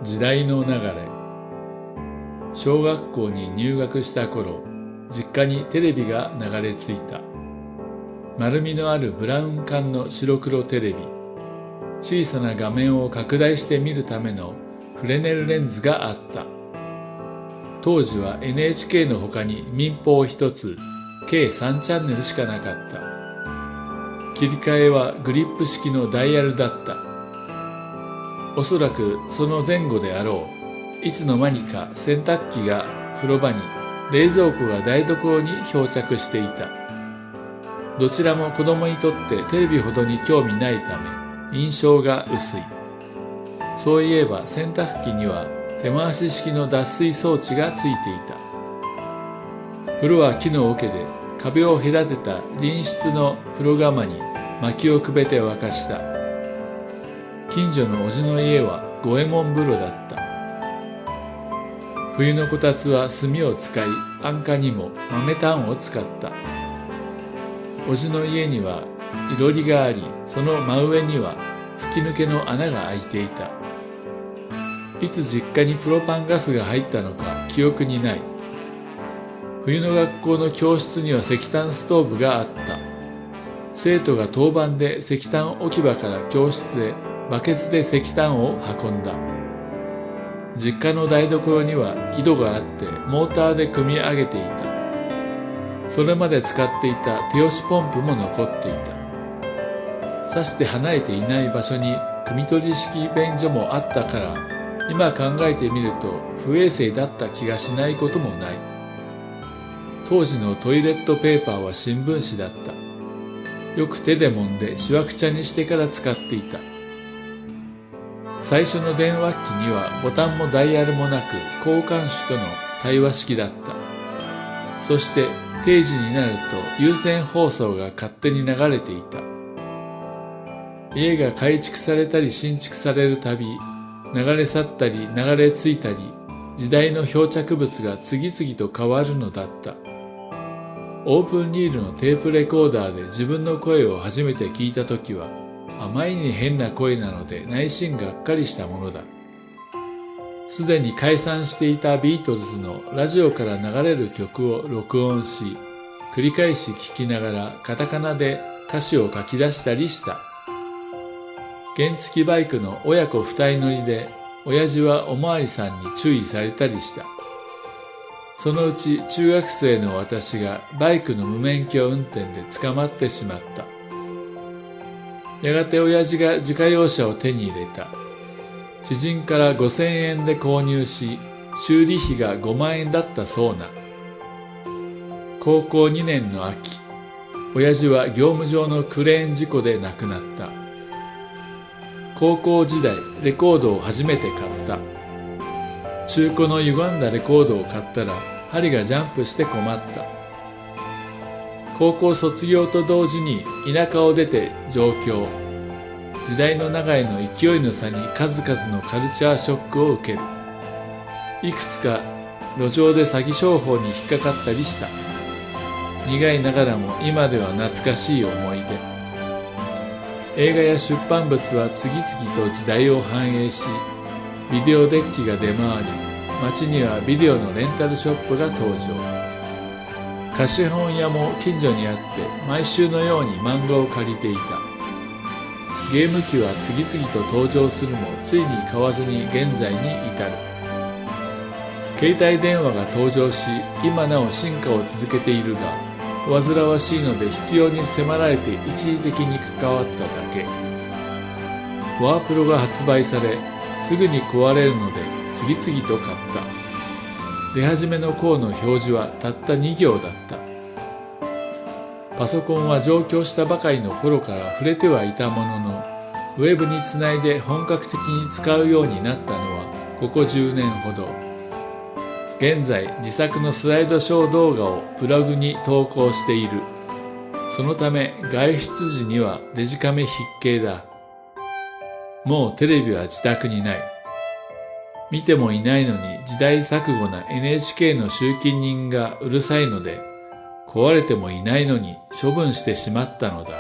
時代の流れ。小学校に入学した頃、実家にテレビが流れ着いた。丸みのあるブラウン管の白黒テレビ。小さな画面を拡大して見るためのフレネルレンズがあった。当時は NHK の他に民放一つ、計3チャンネルしかなかった。切り替えはグリップ式のダイヤルだった。おそらくその前後であろう。いつの間にか洗濯機が風呂場に、冷蔵庫が台所に漂着していた。どちらも子供にとってテレビほどに興味ないため、印象が薄い。そういえば洗濯機には手回し式の脱水装置がついていた。風呂は木の桶で壁を隔てた隣室の風呂釜に薪をくべて沸かした。近所のおじの家は五右衛門風呂だった。冬のこたつは炭を使い、安価にも豆炭を使った。おじの家にはいろりがあり、その真上には吹き抜けの穴が開いていた。いつ実家にプロパンガスが入ったのか記憶にない。冬の学校の教室には石炭ストーブがあった。生徒が当番で石炭置き場から教室へバケツで石炭を運んだ。実家の台所には井戸があってモーターで汲み上げていた。それまで使っていた手押しポンプも残っていた。さして離れていない場所に汲み取り式便所もあったから、今考えてみると不衛生だった気がしないこともない。当時のトイレットペーパーは新聞紙だった。よく手で揉んでしわくちゃにしてから使っていた。最初の電話機にはボタンもダイヤルもなく交換手との対話式だった。そして定時になると有線放送が勝手に流れていた。家が改築されたり新築されるたび、流れ去ったり流れ着いたり、時代の漂着物が次々と変わるのだった。オープンリールのテープレコーダーで自分の声を初めて聞いたときは、あまりに変な声なので内心がっかりしたものだ。すでに解散していたビートルズのラジオから流れる曲を録音し、繰り返し聞きながらカタカナで歌詞を書き出したりした。原付バイクの親子二人乗りで、親父はおまわりさんに注意されたりした。そのうち中学生の私がバイクの無免許運転で捕まってしまった。やがて親父が自家用車を手に入れた。知人から5000円で購入し、修理費が5万円だったそうな。高校2年の秋、親父は業務上のクレーン事故で亡くなった。高校時代、レコードを初めて買った。中古の歪んだレコードを買ったら、針がジャンプして困った。高校卒業と同時に田舎を出て上京。時代の流れの勢いの差に数々のカルチャーショックを受ける。いくつか路上で詐欺商法に引っかかったりした。苦いながらも今では懐かしい思い出。映画や出版物は次々と時代を反映し、ビデオデッキが出回り、街にはビデオのレンタルショップが登場。貸本屋も近所にあって毎週のように漫画を借りていた。ゲーム機は次々と登場するもついに買わずに現在に至る。携帯電話が登場し、今なお進化を続けているが、煩わしいので必要に迫られて一時的に関わっただけ。ワープロが発売され、すぐに壊れるので次々と買った。出始めの項の表示はたった2行だった。パソコンは上京したばかりの頃から触れてはいたものの、ウェブにつないで本格的に使うようになったのはここ10年ほど。現在自作のスライドショー動画をブログに投稿している。そのため外出時にはデジカメ必携だ。もうテレビは自宅にない。見てもいないのに時代錯誤な NHK の集金人がうるさいので、壊れてもいないのに処分してしまったのだ。